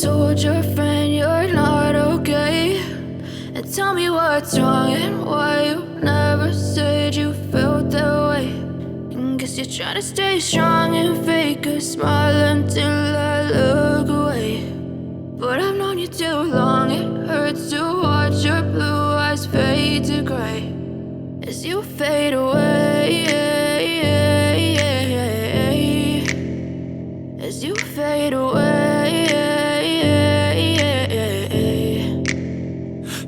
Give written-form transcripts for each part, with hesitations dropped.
told your friend you're not okay, and tell me what's wrong and why you never said you felt that way. And guess you're trying to stay strong and fake a smile until I look away. But I've known you too long, it hurts to watch your blue eyes fade to gray as you fade away, as you fade away.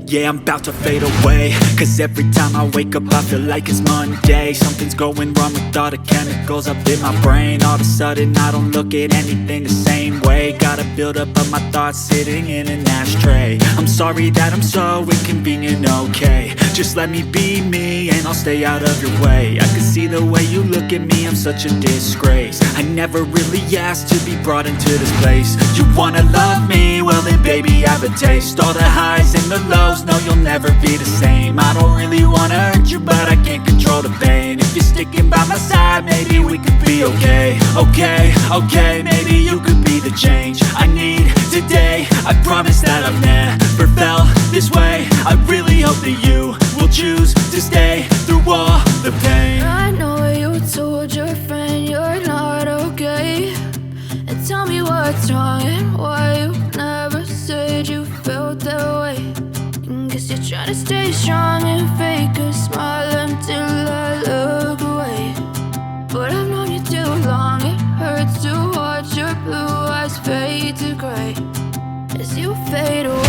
Yeah, I'm about to fade away, cause every time I wake up I feel like it's Monday. Something's going wrong with all the chemicals up in my brain. All of a sudden I don't look at anything the same way. Gotta build up of my thoughts sitting in an ashtray. I'm sorry that I'm so inconvenient, okay. Just let me be me and I'll stay out of your way. I can see the way you look at me, I'm such a disgrace. I never really asked to be brought into this place. You wanna love me? Well then baby I have a taste. All the highs and the lows, no you'll never be the same. I don't really wanna hurt you but I can't control the pain. If you're sticking by my side maybe we could be okay. Okay, maybe you could be the change I need today. I promise that I've never felt this way. I really hope that you will choose to stay through all the pain. I know you told your friend you're not okay, and tell me what's wrong and why you never said you felt that way. And guess you're trying to stay strong and fake a smile until I look away. But I've known you too long, it hurts to watch your blue eyes fade to gray as you fade away.